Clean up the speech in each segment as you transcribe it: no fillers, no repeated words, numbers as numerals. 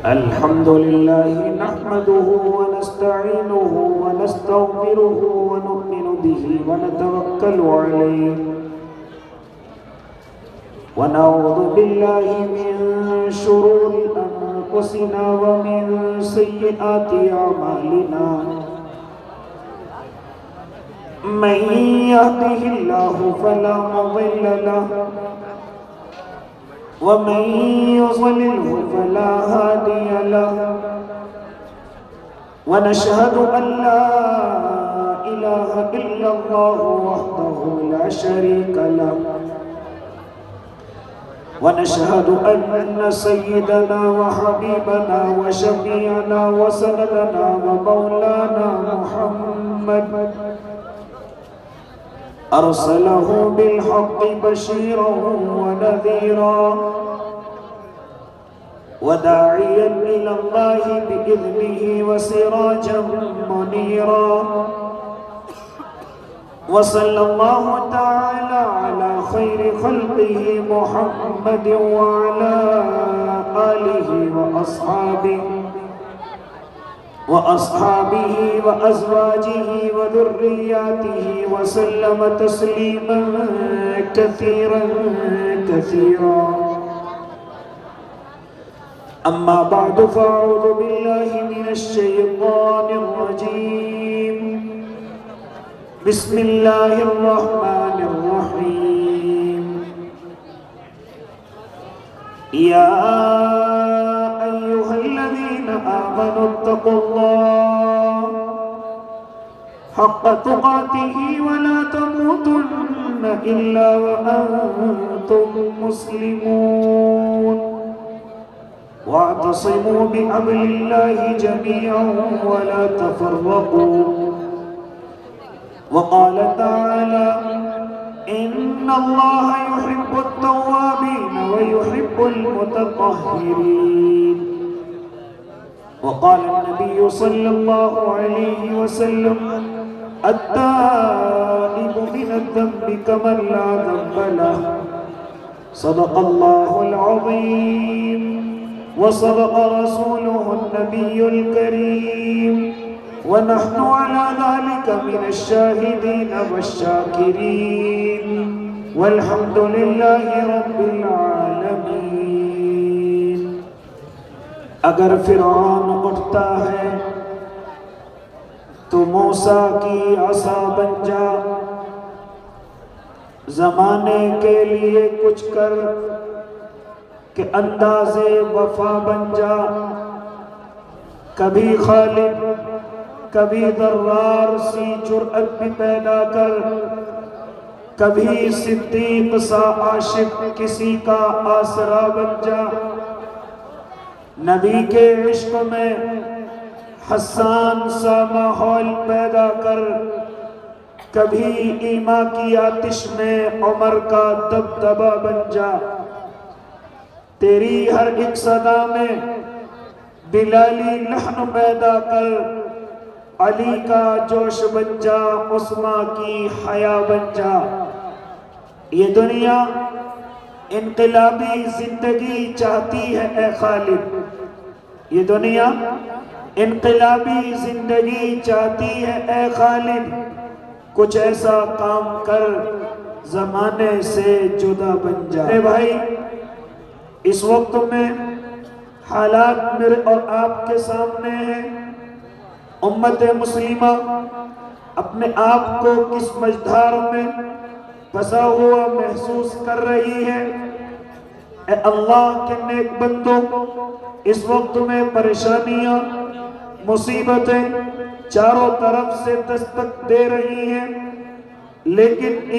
الحمد لله نحمده ونستعينه ونستغفره ونؤمن به ونتوكل عليه ونعوذ بالله من شرور أنفسنا ومن سيئات أعمالنا من يهده الله فلا مضل له ومن يضلله فلا هادي له ونشهد أن لا إله إلا الله وحده لا شريك له ونشهد أن سيدنا وحبيبنا وشفيعنا وسندنا ومولانا محمد أرسله بالحق بشيرا ونذيرا وداعيا إلى الله بإذنه وسراجا منيرا وصلى الله تعالى على خير خلقه محمد وعلى آله وأصحابه وأزواجه وذرياته وسلم تسليما كثيرا كثيرا أما بعد فأعوذ بالله من الشيطان الرجيم بسم الله الرحمن الرحيم يا أيها الذين آمنوا اتقوا الله حق تقاته ولا تموتن إلا وأنتم مسلمون واعتصموا بحبل الله جميعا ولا تفرقوا وقال تعالى إن الله يحب التوابين ويحب المتطهرين وقال النبي صلى الله عليه وسلم التائب من الذنب كمن لا ذنب له صدق الله العظيم وصدق رسوله النبي الكريم ونحن على ذلك من الشاهدين والشاكرين والحمد لله رب العالمين اگر فرعون اٹھتا ہے تو موسیٰ کی عصا بن جا زمانے کے لیے کچھ کر کہ انداز وفا بن جا کبھی خالد کبھی ضرار سی جرأت بھی پیدا کر کبھی صدیق سا عاشق کسی کا آسرا بن جا نبی کے عشق میں حسان سا ماحول پیدا کر کبھی ایما کی آتش میں عمر کا دبدبا بن جا تیری ہر ایک صدا میں بلالی لحن پیدا کر علی کا جوش بن جا عثمان کی حیا بن جا یہ دنیا انقلابی زندگی چاہتی ہے اے خالد یہ دنیا انقلابی زندگی چاہتی ہے اے خالد کچھ ایسا کام کر زمانے سے جدا بن جا اے بھائی اس وقت میں حالات میرے اور آپ کے سامنے ہیں امت مسلمہ اپنے آپ کو کس مجدھار میں پھنسا ہوا محسوس کر رہی ہے اے اللہ کے نیک بندوں اس وقت میں پریشانیاں مصیبتیں چاروں طرف سے دستک دے رہی ہیں لیکن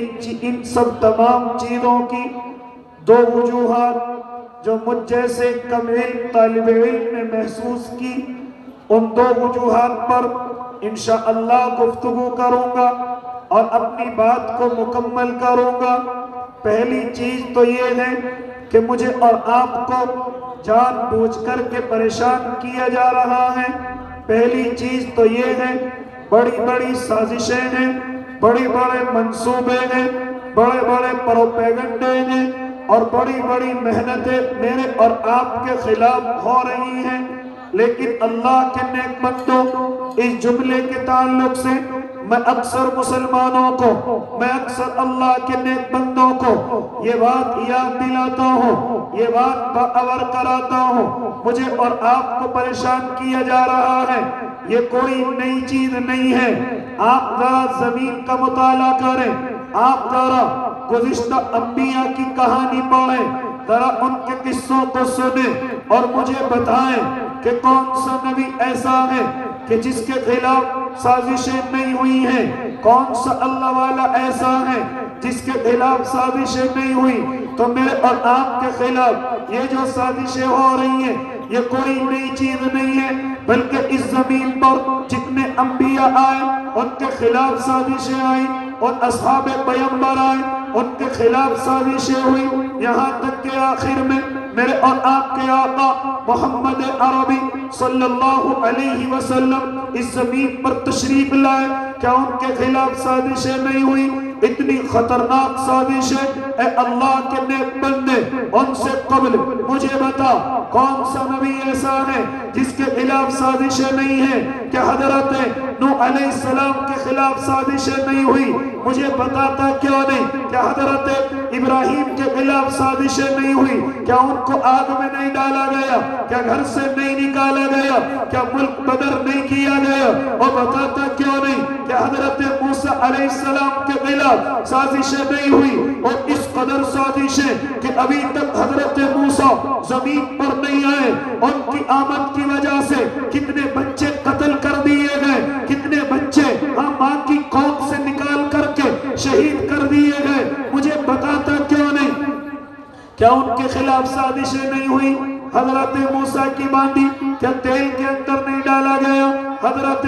ان سب تمام چیزوں کی دو وجوہات جو مجھ جیسے کم علم طالب علم نے محسوس کی ان دو وجوہات پر انشاءاللہ گفتگو کروں گا اور اپنی بات کو مکمل کروں گا پہلی چیز تو یہ ہے کہ مجھے اور آپ کو جان بوجھ کر کے پریشان کیا جا رہا ہے پہلی چیز تو یہ ہے بڑی بڑی سازشیں ہیں بڑے بڑے منصوبے ہیں بڑے بڑے پروپیگنڈے ہیں اور بڑی بڑی محنتیں میرے اور آپ کے خلاف ہو رہی ہیں، لیکن اللہ کے نیک بندوں، اس جملے کے تعلق سے میں اکثر مسلمانوں کو، میں اکثر اللہ کے نیک بندوں کو یہ بات یاد دلاتا ہوں، یہ بات باور کراتا ہوں۔ مجھے اور آپ کو پریشان کیا جا رہا ہے، یہ کوئی نئی چیز نہیں ہے۔ آپ ذرا زمین کا مطالعہ کریں، آپ ذرا گزشتہ انبیاء کی کہانی پڑھیں، ذرا ان کے قصوں کو سنیں اور مجھے بتائیں کہ کون سا نبی ایسا ہے کہ جس کے خلاف سازشیں نہیں ہوئی ہیں، کون سا اللہ والا ایسا ہے جس کے خلاف سازشیں نہیں ہوئی۔ تو میرے اور آپ کے خلاف یہ جو سازشیں ہو رہی ہیں، یہ کوئی نئی چیز نہیں ہے، بلکہ اس زمین پر جتنے انبیاء آئے ان کے خلاف سازشیں آئیں، اور اصحاب پیغمبر آئے ان کے خلاف سازشیں ہوئی، یہاں تک کہ آخر میں میرے اور آپ کے آقا محمد عربی صلی اللہ علیہ وسلم اس زمین پر تشریف لائے، کیا ان کے خلاف سازشیں نہیں ہوئی؟ اتنی خطرناک سازشیں، اے اللہ کے نیک بندے، ان سے قبل مجھے بتا کون سا نبی ایسا ہے جس کے خلاف سازشیں نہیں ہیں؟ کہ حضرت نوح علیہ السلام کے خلاف سازشیں نہیں ہوئی؟ مجھے بتاتا کیوں نہیں کہ حضرت ابراہیم کے خلاف سازشیں نہیں ہوئی؟ کیا ان کو آگ میں نہیں ڈالا گیا؟ کیا گھر سے نہیں نکالا گیا؟ کیا ملک بدر نہیں کیا گیا؟ اور بتاتا کیوں نہیں کہ حضرت موسیٰ علیہ السلام کے خلاف سازشیں نہیں ہوئی؟ اور اس قدر سازشیں کہ ابھی تک حضرت موسیٰ زمین پر نہیں آئے، ان کی آمد کی وجہ سے کتنے بچے قتل کر دیے گئے، کتنے بچے ماں کی قوم سے نکال کر کے شہید کر دیے گئے۔ مجھے بتاتا کیوں نہیں کیا ان کے خلاف سازشیں نہیں ہوئی؟ حضرت موسیٰ کی باندی کیا تیل کے اندر نہیں ڈالا گیا؟ حضرت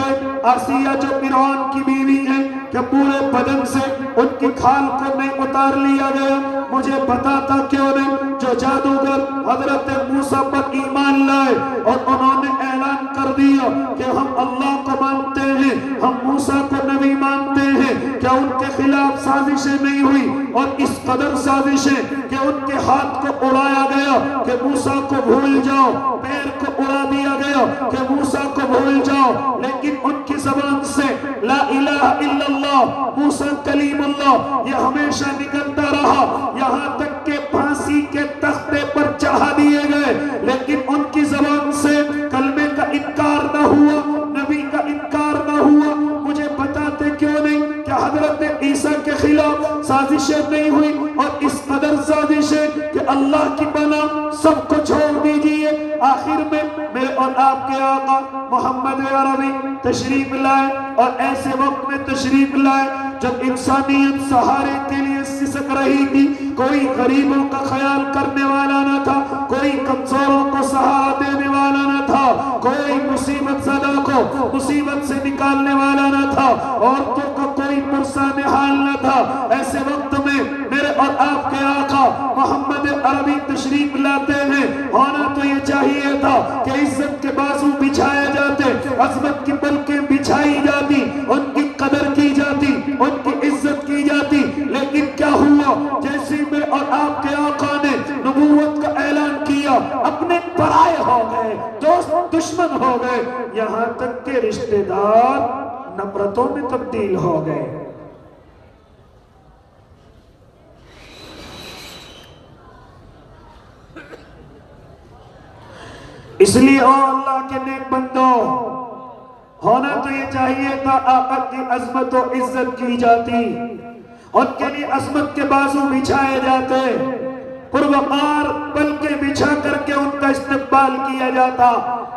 آسیہ جو فرعون کی بیوی ہے کیا پورے بدن سے ان کی کھال کو نہیں اتار لیا گیا؟ مجھے بتاتا کیوں نہیں جو جادوگر حضرت موسیٰ پر ایمان لائے اور انہوں نے اعلان کر دیا کہ ہم اللہ کو مانتے ہیں، ہم موسیٰ کو نبی مانتے ہیں، کیا ان کے خلاف سازشیں نہیں ہوئی؟ اور اس قدر سازشیں کہ ان کے ہاتھ کو اڑایا گیا کہ موسیٰ کو بھول جاؤ، پیر کو اڑا دیا گیا کہ موسیٰ کو بھول جاؤ، لیکن ان کی زبان سے لا الہ الا اللہ، موسیٰ کلیم اللہ یہ ہمیشہ نکلتا رہا، یہاں تک کہ پھانسی کے تختے پر چڑھا دیے گئے، لیکن ان کی زبان سے کلمے کا انکار نہ ہوا، نبی کا انکار نہ ہوا۔ مجھے بتاتے کیوں نہیں کہ حضرت عیسیٰ کے خلاف سازشیں نہیں ہوئی؟ اور اس قدر سازشیں کہ اللہ کی پناہ سب کو چھوڑ دیجئے، آخر میں میرے اور آپ کے آقا محمد عربی تشریف لائے، اور ایسے وقت میں تشریف لائے جب انسانیت سہارے کے لیے سسک رہی تھی، کوئی غریبوں کا خیال کرنے والا نہ تھا، کوئی کمزوروں کو سہارا دینے والا نہ تھا، کوئی مصیبت زدہ کو مصیبت سے نکالنے والا نہ تھا، عورتوں کو کوئی پرسان حال نہ تھا۔ ایسے وقت میں میرے اور آپ کے آقا محمد عربی تشریف لاتے ہیں، ہونا تو یہ چاہیے تھا کہ عزت کے بازو بچھائے جاتے، عظمت کی پلکیں بچھائی جاتی، ان کی قدر کی جاتی، ان کی عزت کی جاتی، لیکن کیا ہوا؟ جیسے میرے اور آپ کے آقا نے نبوت کا اعلان کیا، اپنے پرائے ہو گئے، دوست دشمن ہو گئے، یہاں تک کہ رشتہ دار نفرتوں میں تبدیل ہو گئے۔ اس لیے او اللہ کے نیک بندوں، ہونا تو یہ چاہیے تھا آقا کی عظمت و عزت کی جاتی، ان کے لیے عظمت کے بازو بچھائے جاتے، پروقار پلکیں بچھا کر کے ان کا استقبال کیا جاتا،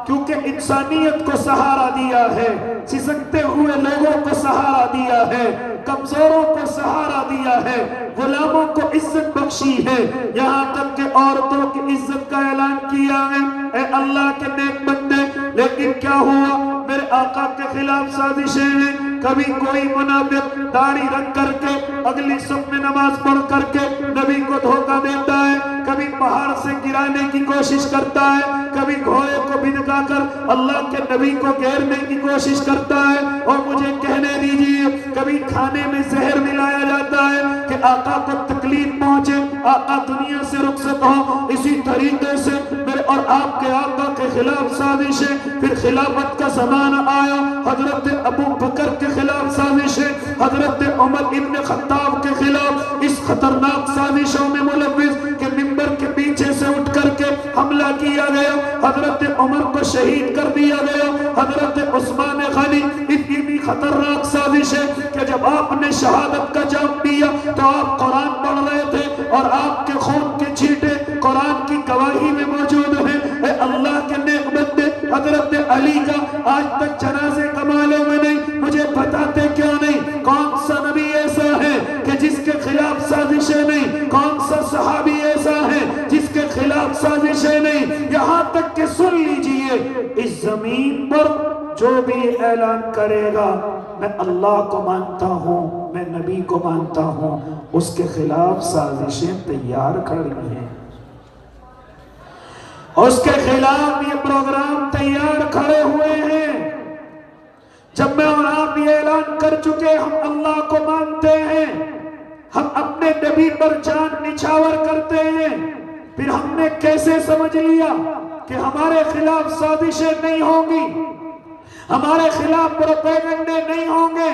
کیونکہ انسانیت کو سہارا دیا ہے، سسکتے ہوئے لوگوں کو سہارا دیا ہے، کمزوروں کو سہارا دیا ہے، غلاموں کو عزت بخشی ہے، یہاں تک کہ عورتوں کی عزت کا اعلان کیا ہے۔ اے اللہ کے نیک بندے، لیکن کیا ہوا؟ میرے آقا کے خلاف سازشیں ہیں، کبھی کوئی منافق داڑھی رکھ کر کے اگلی صف میں نماز پڑھ کر کے نبی کو دھوکہ دیتا ہے، کبھی پہاڑ سے گرانے کی کوشش کرتا ہے، کبھی گھوڑے کو بھڑکا کر اللہ کے نبی کو گھیرنے کی کوشش کرتا ہے، اور مجھے کہنے دیجئے کبھی کھانے میں زہر ملایا جاتا ہے کہ آقا کو تکلیف پہنچے، آقا دنیا سے رخصت ہو۔ اسی طریقے سے میرے اور آپ کے آقا کے خلاف سازشیں، پھر خلافت کا زمانہ آیا، حضرت ابو بکر کے خلاف سازشیں، حضرت عمر ابن خطاب کے خلاف اس خطرناک سازشوں میں ملوث کہ ممبر کے پیچھے سے اٹھ کر کے حملہ کیا گیا، حضرت عمر کو شہید کر دیا گیا، حضرت عثمان غنی اتنی خطرناک سازش ہے کہ جب آپ نے شہادت کا جام دیا تو آپ قرآن پڑھ رہے تھے اور آپ کے خون کے چھینٹے قرآن کی گواہی میں موجود ہیں۔ اے اللہ کے نیک بندے، حضرت علی کا آج تک جنازے کا معلوم نہیں، مجھے بتاتے کیوں نہیں؟ کون سا نبی ایسا ہے کہ جس کے خلاف سازشیں نہیں؟ کون سا صحابی ایسا ہے جس کے خلاف سازشیں نہیں؟ یہاں تک کہ سن لیجئے، اس زمین پر جو بھی اعلان کرے گا میں اللہ کو مانتا ہوں، میں نبی کو مانتا ہوں، اس کے خلاف سازشیں تیار کھڑی ہیں، اس کے خلاف یہ پروگرام تیار کھڑے ہوئے ہیں۔ جب میں اور آپ یہ اعلان کر چکے ہم اللہ کو مانتے ہیں، ہم اپنے نبی پر جان نچھاور کرتے ہیں، پھر ہم نے کیسے سمجھ لیا کہ ہمارے خلاف سازشیں نہیں ہوں گی، ہمارے خلاف پروپیگنڈے نہیں ہوں گے؟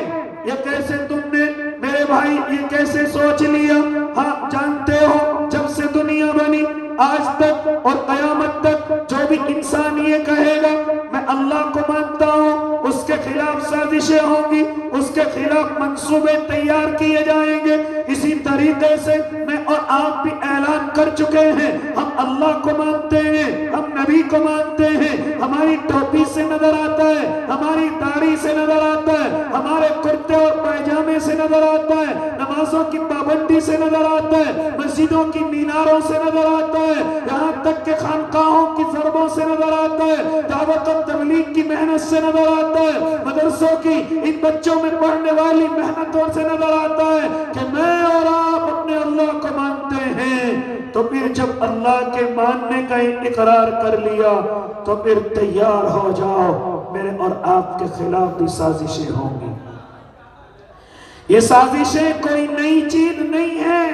یہ کیسے تم نے میرے بھائی یہ کیسے سوچ لیا؟ ہاں جانتے ہو جب سے دنیا بنی آج تک اور قیامت تک جو بھی انسان یہ کہے گا میں اللہ کو مانتا ہوں، اس کے خلاف سازشیں ہوں گی، اس کے خلاف منصوبے تیار کیے جائیں گے۔ اسی طریقے سے میں اور آپ بھی اعلان کر چکے ہیں، ہم اللہ کو مانتے ہیں، ہم نبی کو مانتے ہیں، ہماری ٹوپی سے نظر آتا ہے، ہماری داڑھی سے نظر آتا ہے، ہمارے کرتے اور پائجامے سے نظر آتا ہے، نمازوں کی پابندی سے نظر آتا ہے، مسجدوں کی میناروں سے نظر آتا ہے، یہاں تک کہ خانقاہوں کی ضربوں سے نظر آتا ہے، دعوت و تبلیغ کی محنت سے نظر آتا ہے، مدرسوں کی ان بچوں میں پڑھنے والی محنتوں سے نظر آتا ہے کہ میں اور آپ اپنے اللہ کو مانتے ہیں۔ تو پھر جب اللہ کے ماننے کا اقرار کر لیا تو پھر تیار ہو جاؤ، میرے اور آپ کے خلاف بھی سازشیں ہوں گی۔ یہ سازشیں کوئی نئی چیز نہیں ہے،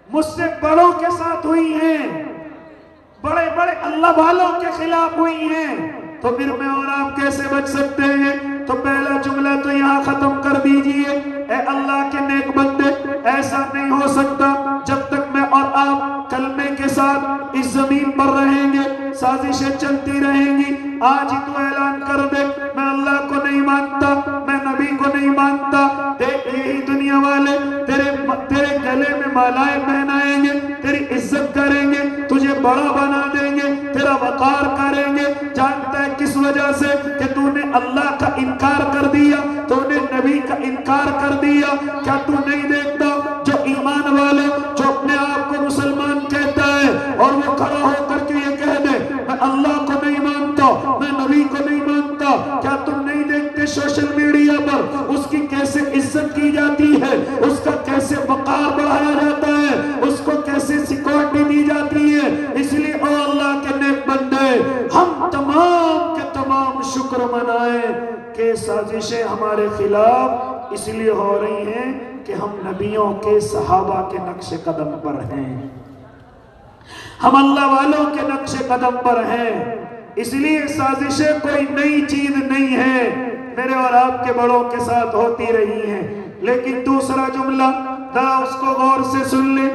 مجھ سے بڑوں کے ساتھ ہوئی ہیں، بڑے بڑے اللہ والوں کے خلاف ہوئی ہیں، تو پھر میں اور آپ کیسے بچ سکتے ہیں؟ تو پہلا جملہ تو یہاں ختم کر دیجئے، اے اللہ کے نیک بندے، ایسا نہیں ہو سکتا جب تک میں اور آپ کلمے کے ساتھ اس زمین پر رہیں گے، سازشیں چلتی رہیں گی۔ آج ہی تو اعلان کر دے میں اللہ کو نہیں مانتا، میں نبی کو نہیں مانتا، دیکھ یہی دنیا والے تیرے گلے میں مالائیں پہنائیں گے، تیری عزت کریں گے، تجھے بڑا بنا دیں گے، تیرا وقار کریں گے۔ جانتا ہے کس وجہ سے؟ کہ تو نے اللہ کا انکار کر دیا، تو نے نبی کا انکار کر دیا۔ کیا تو نہیں دیکھتا جو ایمان والے جو اپنے آپ کو مسلمان کہتا ہے اور وہ کھڑا ہو کر کے یہ کہہ دے میں اللہ کو نہیں مانتا، میں نبی کو نہیں مانتا، کیا تم نہیں دیکھتے سوشل میڈیا پر اس کی کیسے عزت کی جاتی ہے، اس کا کیسے وقار بڑھایا جاتا ہے، اس کو کیسے سیکورٹی دی جاتی ہے؟ اس لیے او اللہ کے نیک بندے، ہم تمام کے تمام شکر منائیں کہ سازشیں ہمارے خلاف اس لیے ہو رہی ہیں کہ ہم نبیوں کے صحابہ کے نقش قدم پر ہیں، ہم اللہ والوں کے نقش قدم پر ہیں، اس لیے سازشیں کوئی نئی چیز نہیں ہے، میرے اور آپ کے بڑوں کے ساتھ ہوتی رہی ہیں۔ لیکن دوسرا جملہ ذرا اس کو غور سے سن لیں،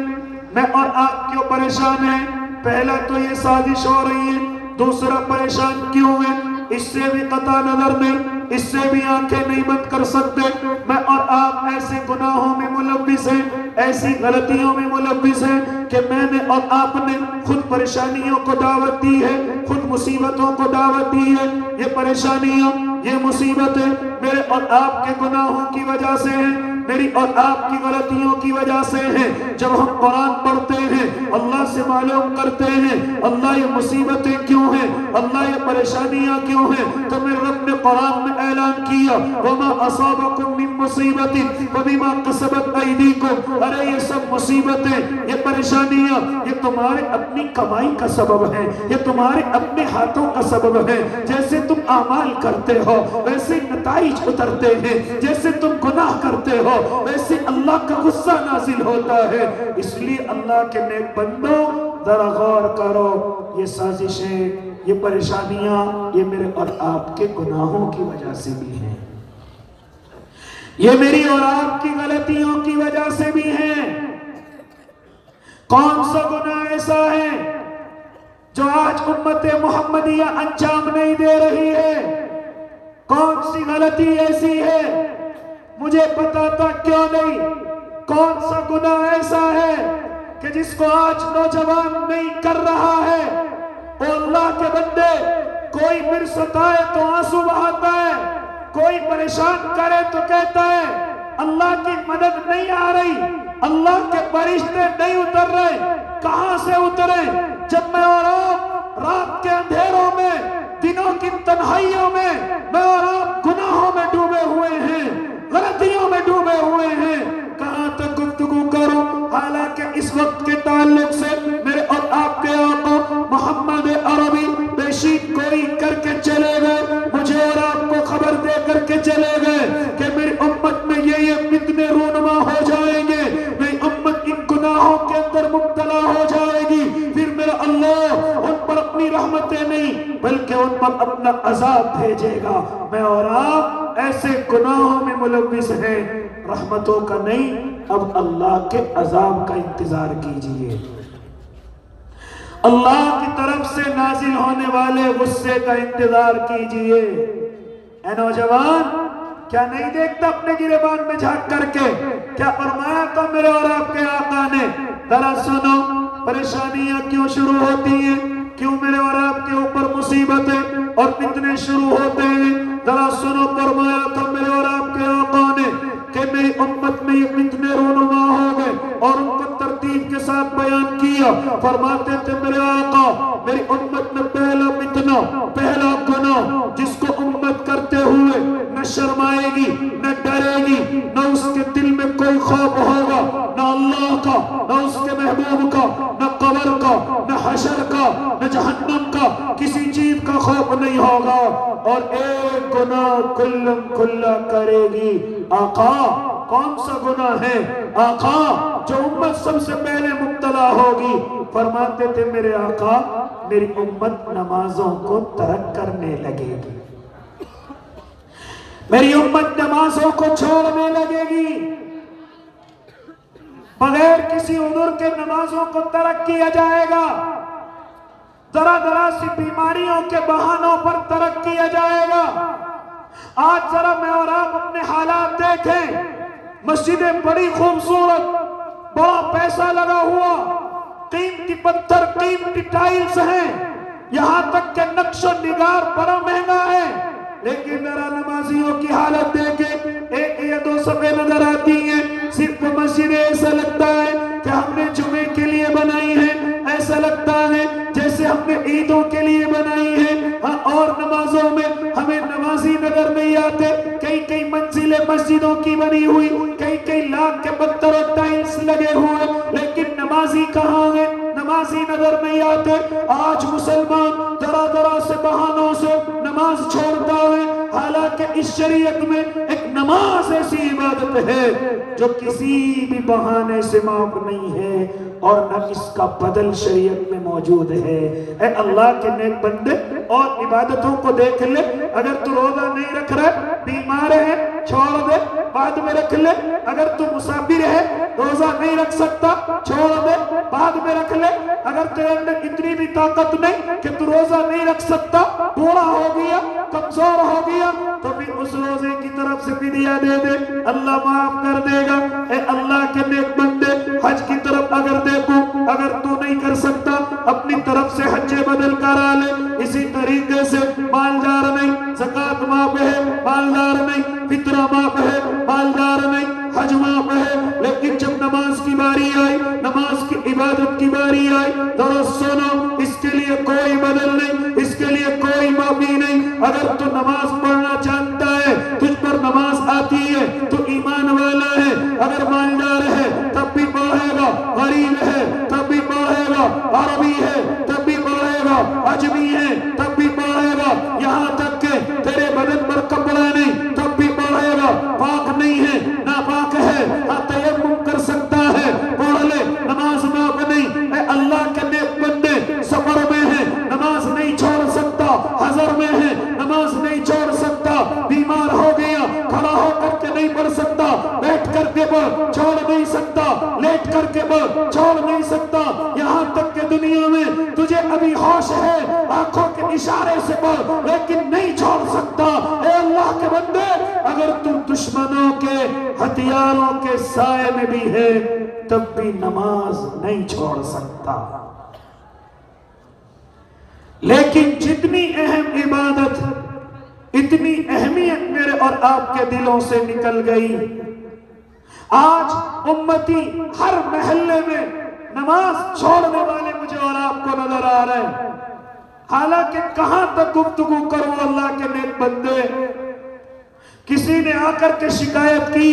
میں اور آپ کیوں پریشان ہیں؟ پہلا تو یہ سازش ہو رہی ہے، دوسرا پریشان کیوں ہے؟ اس سے بھی قطع نظر نہیں، اس سے بھی آنکھیں نہیں بند کر سکتے۔ میں اور آپ ایسے گناہوں میں ملوث ہیں، ایسی غلطیوں میں ملوث ہیں کہ میں نے اور آپ نے خود پریشانیوں کو دعوت دی ہے، خود مصیبتوں کو دعوت دی ہے۔ یہ پریشانیاں، یہ مصیبتیں میرے اور آپ کے گناہوں کی وجہ سے ہیں، میری اور آپ کی غلطیوں کی وجہ سے ہیں۔ جب ہم قرآن پڑھتے ہیں اللہ سے معلوم کرتے ہیں اللہ یہ مصیبتیں کیوں ہیں، اللہ یہ پریشانیاں کیوں ہیں، تو میرے رب نے قرآن میں اعلان کیا وَمَا أَصَابَكُم مِّن مُّصِيبَةٍ فَبِمَا كَسَبَتْ أَيْدِيكُمْ، ارے یہ سب مصیبتیں، یہ پریشانیاں، یہ تمہارے اپنی کمائی کا سبب ہے، یہ تمہارے اپنے ہاتھوں کا سبب ہے۔ جیسے تم اعمال کرتے ہو ویسے نتائج اترتے ہیں، جیسے تم گناہ کرتے ہو ویسے اللہ کا غصہ نازل ہوتا ہے۔ اس لیے اللہ کے نیک بندوں ذرا غور کرو، یہ سازشیں، یہ پریشانیاں، یہ میرے اور آپ کے گناہوں کی وجہ سے بھی ہیں، یہ میری اور آپ کی غلطیوں کی وجہ سے بھی ہیں۔ کون سا گناہ ایسا ہے جو آج امت محمدیہ انجام نہیں دے رہی ہے؟ کون سی غلطی ایسی ہے مجھے پتا تھا کیوں نہیں؟ کون سا گناہ ایسا ہے کہ جس کو آج نوجوان نہیں کر رہا ہے؟ او اللہ کے بندے، کوئی مر ستائے تو آنسو بہاتا ہے، کوئی پریشان کرے تو کہتا ہے اللہ کی مدد نہیں آ رہی، اللہ کے فرشتے نہیں اتر رہے۔ کہاں سے اترے جب میں اور آپ رات کے اندھیروں میں، دنوں کی تنہائیوں میں اور آپ گناہوں میں ڈوبے ہوئے ہیں، غلطیوں میں ڈوبے ہوئے ہیں؟ کہاں تک گفتگو کروں؟ حالانکہ اس وقت کے تعلق سے میرے اور آپ کے آقا محمد عربی بیشید گوئی کر کے چلے گئے، مجھے اور آپ کو خبر دے کر کے چلے گئے کہ میری امت میں یہ فتنے رونما ہو جائیں گے، میری امت ان گناہوں کے اندر مبتلا ہو جائے گی، پھر میرا اللہ ان پر اپنی رحمتیں نہیں بلکہ ان پر اپنا عذاب بھیجے گا۔ میں اور آپ ایسے گناہوں میں ملوث ہیں، رحمتوں کا نہیں، اب اللہ کے عذاب کا انتظار کیجئے، اللہ کی طرف سے نازل ہونے والے غصے کا انتظار کیجئے۔ اے نوجوان، کیا نہیں دیکھتا اپنے گریبان میں جھانک کر کے؟ کیا فرمایا تھا میرے اور آپ کے آقا نے؟ ذرا سنو، پریشانیاں کیوں شروع ہوتی ہیں، کیوں میرے اور آپ کے اوپر مصیبتیں اور فتنے شروع ہوتے ہیں؟ ذرا سنو، فرمایا تھا میرے اور آپ کے آقا نے کہ میری امت میں یہ فتنے رونما ہو گئے، اور ان کو ترتیب کے ساتھ بیان کیا۔ فرماتے تھے میرے آقا، میری امت میں پہلا فتنہ، پہلا گناہ جس کو امت کرتے ہوئے نہ شرمائے گی، نہ ڈرے گی، نہ اس کے دل میں کوئی خوف ہوگا، نہ اللہ کا، نہ اس کے محبوب کا، نہ قبر کا، نہ حشر کا، نہ جہنم کا، کسی چیز کا خوف نہیں ہوگا، اور ایک گناہ کلم کھلا کرے گی۔ آقا کون سا گناہ ہے آقا جو امت سب سے پہلے مبتلا ہوگی؟ فرماتے تھے میرے آقا، میری امت نمازوں کو ترک کرنے لگے گی، میری امت نمازوں کو چھوڑنے لگے گی، بغیر کسی عذر کے نمازوں کو ترک کیا جائے گا، ذرا ذرا سی بیماریوں کے بہانوں پر ترک کیا جائے گا۔ آج ذرا میں اور آپ اپنے حالات دیکھیں، مسجدیں بڑی خوبصورت، بڑا پیسہ لگا ہوا، قیمتی پتھر، قیمتی ٹائلز ہیں، یہاں تک کہ نقش و نگار بڑا مہنگا ہے، لیکن ذرا نمازیوں کی حالت دیکھیں، ایک یا دو صفیں نظر آتی ہیں، صرف مسجدیں ایسا لگتا ہے کہ ہم نے جمعے کے لیے بنائی ہیں، ایسا لگتا ہے جیسے ہم نے عیدوں کے لیے بنائی ہے، اور نمازوں میں ہمیں نمازی نظر نہیں آتے، کئی کئی منزلیں مسجدوں کی بنی ہوئی، کئی کئی لاکھ کے پتھر اور ٹائلز لگے ہوئے، لیکن نمازی کہاں ہے؟ نمازی نظر نہیں آتے۔ آج مسلمان ذرا ذرا سے بہانوں سے نماز چھوڑتا ہے، حالانکہ اس شریعت میں ایک نماز ایسی عبادت ہے جو کسی بھی بہانے سے معاف نہیں ہے، اور نہ اس کا بدل شریعت میں موجود ہے۔ اے اللہ کے نیک بندے، اور عبادتوں کو دیکھ لے، اگر تو روزہ نہیں رکھ رہے، بیمار ہے، چھوڑ دے، بعد میں رکھ لے، اگر تو مسافر ہے، روزہ نہیں رکھ سکتا، چھوڑ دے، بعد میں رکھ لے، اگر تیرے اندر اتنی بھی طاقت نہیں کہ تو روزہ نہیں رکھ سکتا، بوڑھا ہو گیا، کمزور ہو گیا، تو پھر اس روزے کی طرف سے فدیہ دے دے، اللہ معاف کر دے گا۔ اے اللہ کے نیک بندے، حج کی طرف اگر دیکھو، اگر تو نہیں کر سکتا، اپنی طرف سے حج بدل کرا لے، اسی طریقے سے مالدار نہیں، زکاة معاف ہے، مالدار نہیں، فطرہ معاف ہے، مالدار نہیں، حج معاف ہے، لیکن جب نماز کی باری آئی، نماز کی عبادت کی باری بیماری آئی، درست سنو، اس کے لیے کوئی بدل نہیں، اس کے لیے کوئی معافی نہیں۔ اگر تو نماز پڑھنا چاہتا ہے، تجھ پر نماز آتی ہے، تو ایمان والا ہے، اگر مالدار ہے تب بھی پڑھے گا، غریب ہے تب بھی پڑھے گا، عربی ہے تب بھی پڑھے گا، اجمی ہے تب بھی پڑھے گا، یہاں تک کہ تیرے بدن پر کپڑا نہیں تب بھی پڑھے گا، پاک نہیں ہے ناپاک ہے، تیمم کر سکتا ہے، پڑھ لے، نماز معاف نہیں۔ اے اللہ کے نیک بندے، سفر میں ہے نماز نہیں چھوڑ سکتا، حضر میں ہے نماز نہیں چھوڑ سکتا، بیمار ہو گیا کھڑا ہو کر کے نہیں پڑھ سکتا، بیٹھ کر کے پڑھ چھوڑ نہیں سکتا، لیٹ کر کے پڑھ چھوڑ نہیں سکتا، یہاں تک کہ دنیا میں تجھے ابھی ہوش ہے، آنکھوں کے اشارے سے پڑھ لیکن نہیں چھوڑ سکتا۔ اے اللہ کے بندے، اگر تو دشمنوں کے ہتھیاروں کے سائے میں بھی ہے تب بھی نماز نہیں چھوڑ سکتا۔ لیکن جتنی اہم عبادت، اتنی اہمیت میرے اور آپ کے دلوں سے نکل گئی۔ آج امتی ہر محلے میں نماز چھوڑنے والے مجھے اور آپ کو نظر آ رہے ہیں۔ حالانکہ کہاں تک گفتگو کروں اللہ کے نیک بندے، کسی نے آ کر کے شکایت کی،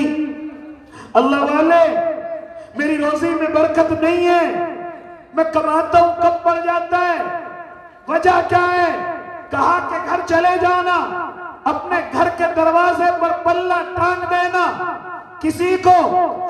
اللہ والے میری روزی میں برکت نہیں ہے، میں کماتا ہوں کم پڑ جاتا ہے، وجہ کیا ہے؟ کہا کہ گھر چلے جانا، اپنے گھر کے دروازے پر پلہ ٹانگ دینا، کسی کو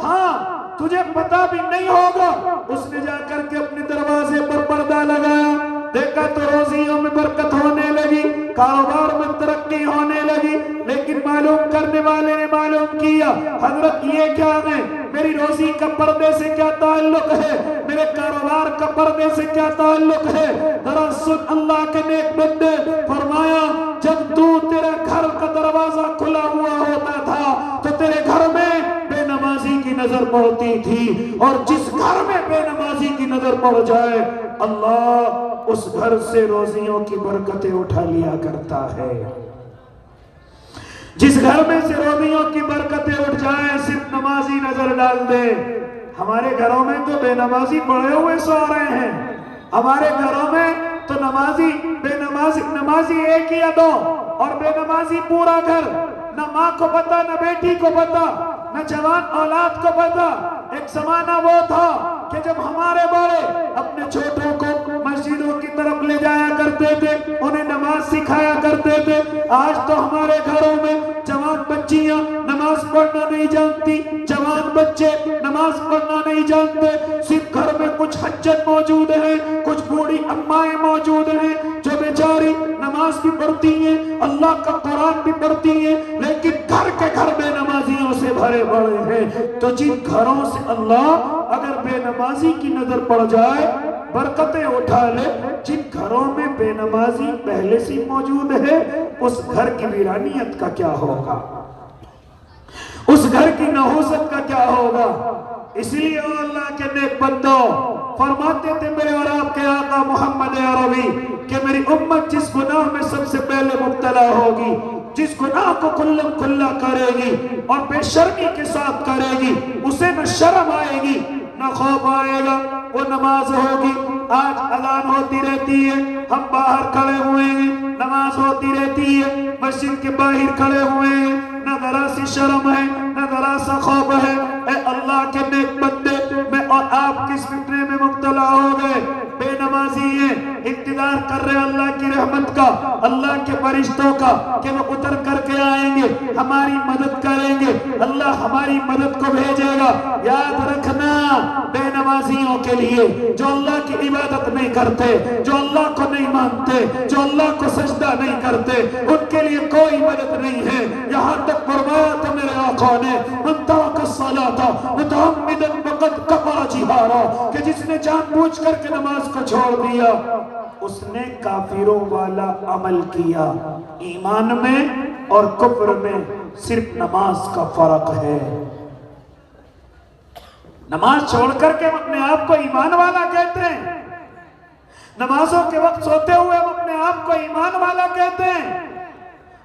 ہاں تجھے پتا بھی نہیں ہوگا، اس نے جا کر کے اپنے دروازے پر پردہ لگایا، دیکھا تو روزیوں میں برکت ہونے لگی، کاروبار میں ترقی ہونے لگی، لیکن معلوم کرنے والے نے معلوم کیا، حضرت یہ کیا ہے؟ میری روزی کا پردے سے کیا تعلق ہے؟ میرے کاروبار کا پردے سے کیا تعلق ہے؟ دراصل اللہ کے نیک بندے، فرمایا جب تیرا گھر کا دروازہ کھلا ہوا ہوتا تھا تو تیرے گھر میں بے نمازی کی نظر پڑتی تھی، اور جس گھر میں بے نمازی کی نظر پڑ جائے اللہ اس گھر سے روزیوں کی برکتیں اٹھا لیا کرتا ہے۔ جس گھر میں سے روزیوں کی برکتیں اٹھ جائیں، صرف نمازی نظر ڈال دے۔ ہمارے گھروں میں تو بے نمازی پڑے ہوئے سو رہے ہیں، ہمارے گھروں میں تو نمازی ایک یا دو، اور بے نمازی پورا گھر، نہ ماں کو پتا نہ بیٹی کو پتا نہ جوان اولاد کو پتا۔ ایک زمانہ وہ تھا کہ جب ہمارے بڑے اپنے چھوٹوں کو مسجدوں کی طرف لے جایا کرتے تھے، انہیں نماز سکھایا کرتے تھے۔ آج تو ہمارے گھروں میں جوان بچیاں نماز پڑھنا نہیں جانتی، جوان بچے نماز پڑھنا نہیں جانتے، صرف گھر میں کچھ حجت موجود ہیں، کچھ بوڑھی امائیں موجود ہیں جو بیچاری نماز بھی پڑھتی ہیں، اللہ کا قرآن بھی پڑھتی ہیں، لیکن گھر کے گھر بے نمازیوں سے بھرے پڑے ہیں۔ تو جن گھروں سے اللہ اگر بے نمازی کی نظر پڑ جائے برکتیں اٹھا لے، جن گھروں میں بے نمازی پہلے سے موجود ہے، اس گھر کی ویرانیت کا کیا ہوگا، اس گھر کی نحوست کا کیا ہوگا۔ اس لیے اللہ کے نیک بندوں فرماتے تھے میرے اور آپ کے آقا محمد عربی کہ میری امت جس گناہ میں سب سے پہلے مبتلا ہوگی، جس گناہ کو کلم کھلا کرے گی اور بے شرمی کے ساتھ کرے گی، اسے نہ شرم آئے گی نہ خوف آئے گا، وہ نماز ہوگی۔ آج اذان ہوتی رہتی ہے، ہم باہر کھڑے ہوئے ہیں، نماز ہوتی رہتی ہے، مسجد کے باہر کھڑے ہوئے ہیں، نہ ذرا سی شرم ہے نہ ذرا سا خوف ہے۔ اے اللہ کے نیک بندے، میں اور آپ کس فتنے میں مبتلا ہو گئے؟ بے نمازی ہیں، انتظار کر رہے اللہ کی رحمت کا، اللہ کے فرشتوں کا کہ وہ اتر کر کے آئیں گے، ہماری مدد کریں گے، اللہ ہماری مدد کو بھیجے گا۔ یاد رکھنا، بے نمازیوں کے لیے جو اللہ کی عبادت نہیں کرتے، جو اللہ کو نہیں مانتے، جو اللہ کو سجدہ نہیں کرتے، ان کے لیے کوئی مدد نہیں ہے۔ یہاں تک فرمایا تھا میرے آقا نے، من ترک الصلاۃ متعمدا فقد کفر جہارا، کہ جس نے جان بوجھ کر کے نماز کو چھوڑ دیا اس نے کافروں والا عمل کیا۔ ایمان میں اور کفر میں صرف نماز کا فرق ہے۔ نماز چھوڑ کر کے ہم اپنے آپ کو ایمان والا کہتے ہیں، نمازوں کے وقت سوتے ہوئے ہم اپنے آپ کو ایمان والا کہتے ہیں،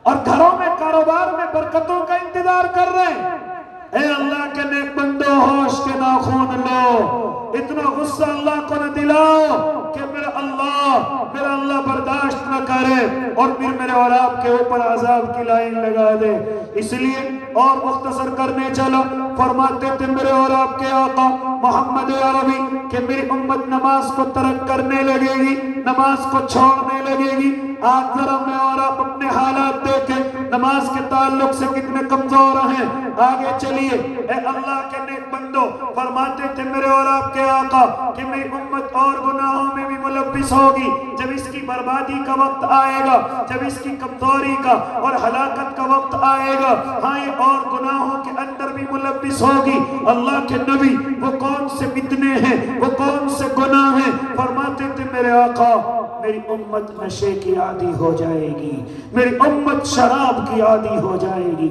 اور گھروں میں کاروبار میں برکتوں کا انتظار کر رہے ہیں۔ اے اللہ کے نیک بندو ہوش کے ناخون لو، اتنا غصہ اللہ کو نہ دلاؤ کہ میرا اللہ برداشت نہ کرے اور پھر میرے اور آپ کے اوپر عذاب کی لائن لگا دے۔ اس لیے اور مختصر کرنے چلو، فرماتے تھے میرے اور آپ کے آقا محمد عربی کہ میری امت نماز کو ترک کرنے لگے گی، نماز کو چھوڑنے لگے گی۔ آج ذرا میں اور آپ اپنے حالات دیکھیں، نماز کے تعلق سے کتنے کمزور ہیں۔ آگے چلیے، اے اللہ کے نیک بندو، فرماتے تھے میرے اور آپ کے آقا کہ میری امت اور گناہوں میں بھی ملوث ہوگی۔ جب اس کی بربادی کا وقت آئے گا، جب اس کی کمزوری کا اور ہلاکت کا وقت آئے گا، ہاں یہ اور گناہوں کے اندر بھی ملوث ہوگی۔ اللہ کے نبی وہ کون سے فتنے ہیں، وہ کون سے گناہ ہیں؟ فرماتے تھے میرے آقا میری امت نشے کی عادی ہو جائے گی، میری امت شراب کی عادی ہو جائے گی،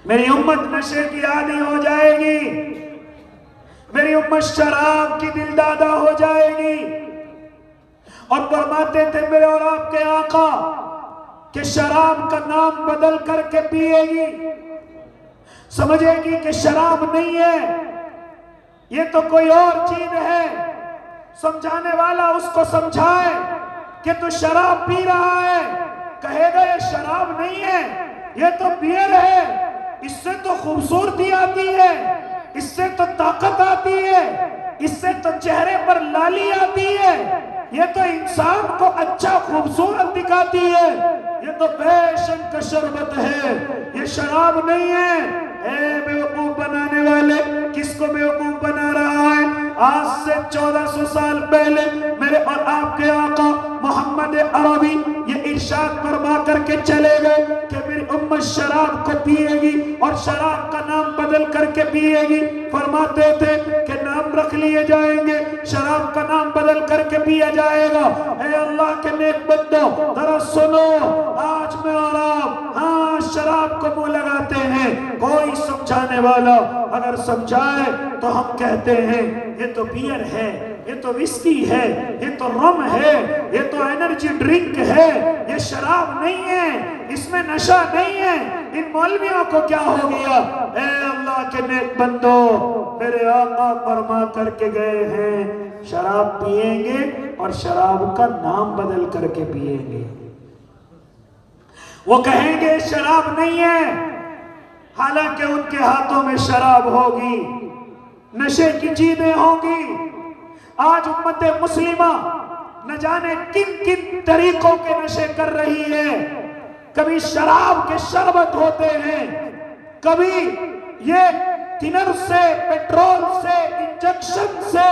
میری امت نشے کی عادی ہو جائے گی، میری امت شراب کی دلدادہ ہو جائے گی۔ اور فرماتے تھے میرے اور آپ کے آقا کہ شراب کا نام بدل کر کے پیے گی، سمجھے گی کہ شراب نہیں ہے، یہ تو کوئی اور چیز ہے۔ سمجھانے والا اس کو سمجھائے کہ تو شراب پی رہا ہے، کہے گا یہ شراب نہیں ہے، یہ تو بیئر ہے، اس سے تو خوبصورتی آتی ہے، اس سے تو طاقت آتی ہے، اس سے تو چہرے پر لالی آتی ہے، یہ تو انسان کو اچھا خوبصورت دکھاتی ہے، یہ تو فیشن کا شربت ہے، یہ شراب نہیں ہے۔ اے بیوقوف بنانے والے، کس کو بیوقوف بنا رہا ہے؟ آج سے 1400 سال پہلے میرے اور آپ کے آقا محمد عربی یہ ارشاد فرما کر کے چلے گئے کہ میری امت شراب کو پیے گی اور شراب کا نام بدل کر کے پیے گی۔ فرماتے تھے کہ نام رکھ لیے جائیں گے، شراب کا نام بدل کر کے پیا جائے گا۔ اے اللہ کے نیک بندو ذرا سنو، آج میں اور آپ ہاں شراب کو منہ لگاتے ہیں، کوئی سمجھانے والا اگر سمجھائے تو ہم کہتے ہیں یہ تو بیئر ہے، یہ تو وسکی ہے، یہ تو رم ہے، یہ تو انرجی ڈرنک ہے، یہ شراب نہیں ہے، اس میں نشہ نہیں ہے۔ ان مولویوں کو کیا ہو گیا؟ اے اللہ کے نیک بندو، میرے آقا فرما کر کے گئے ہیں شراب پیئیں گے اور شراب کا نام بدل کر کے پیئیں گے۔ وہ کہیں گے شراب نہیں ہے، حالانکہ ان کے ہاتھوں میں شراب ہوگی، نشے کی چیزیں ہوں گی۔ آج امت مسلمہ نہ جانے کن کن طریقوں کے نشے کر رہی ہے، کبھی شراب کے شربت ہوتے ہیں، کبھی یہ تنر سے، پیٹرول سے، انجیکشن سے،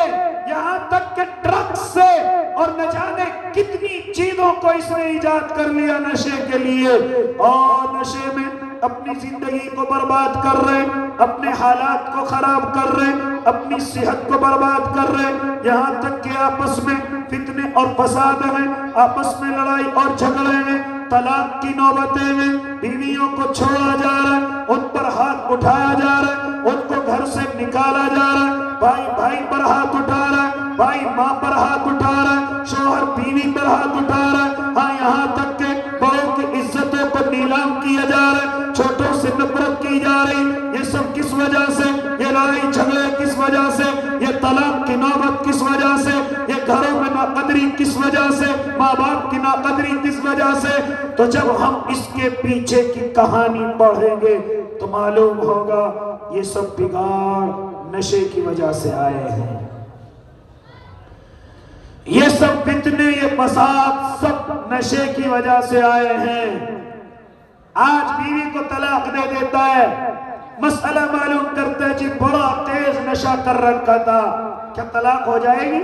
یہاں تک کہ ڈرگ سے، اور نہ جانے کتنی چیزوں کو اس نے ایجاد کر لیا نشے کے لیے، اور نشے میں اپنی زندگی کو برباد کر رہے، اپنے حالات کو خراب کر رہے، اپنی صحت کو برباد کر رہے، یہاں تک کہ آپس میں فتنے اور فساد ہیں، آپس میں لڑائی اور جھگڑے ہیں، طلاق کی نوبتیں ہیں، بیویوں کو چھوڑا جا رہا ہے، ان پر ہاتھ اٹھایا جا رہا ہے، ان کو گھر سے نکالا جا رہا ہے، بھائی بھائی پر ہاتھ اٹھا رہا ہے، بھائی ماں پر ہاتھ اٹھا رہا ہے، شوہر بیوی پر ہاتھ اٹھا رہا ہے، ہاں یہاں تک کہ بڑوں کی عزتوں کو نیلام کیا جا رہا ہے، چھوٹوں سے نفرت کی جا رہی۔ یہ سب کس وجہ سے؟ یہ لڑائی جھگڑے کس وجہ سے؟ یہ طلاق کی نوبت کس وجہ سے؟ یہ گھروں میں ناقدری کس وجہ سے؟ ماں باپ کی ناقدری کس وجہ سے؟ تو جب ہم اس کے پیچھے کی کہانی پڑھیں گے تو معلوم ہوگا یہ سب بگاڑ نشے کی وجہ سے آئے ہیں، یہ سب فتنے، یہ فساد سب نشے کی وجہ سے آئے ہیں۔ آج بیوی کو طلاق دے دیتا ہے، مسئلہ معلوم کرتا ہے جی بڑا تیز نشہ کر رکھا تھا، کیا طلاق ہو جائے گی؟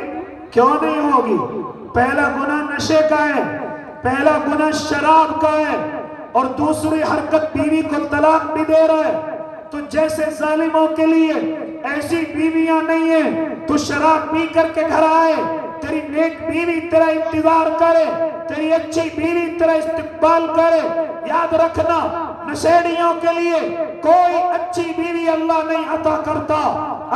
کیوں نہیں ہوگی؟ پہلا گناہ نشے کا ہے، پہلا گناہ شراب کا ہے، اور دوسری حرکت بیوی کو طلاق بھی دے رہا ہے۔ تو جیسے ظالموں کے لیے ایسی بیویاں نہیں ہیں، تو شراب پی کر کے گھر آئے، تیری نیک بیوی تیرا انتظار کرے، تیری اچھی بیوی تیرا استقبال کرے۔ یاد رکھنا، نشیڑیوں کے لیے کوئی اچھی بیوی اللہ نہیں عطا کرتا،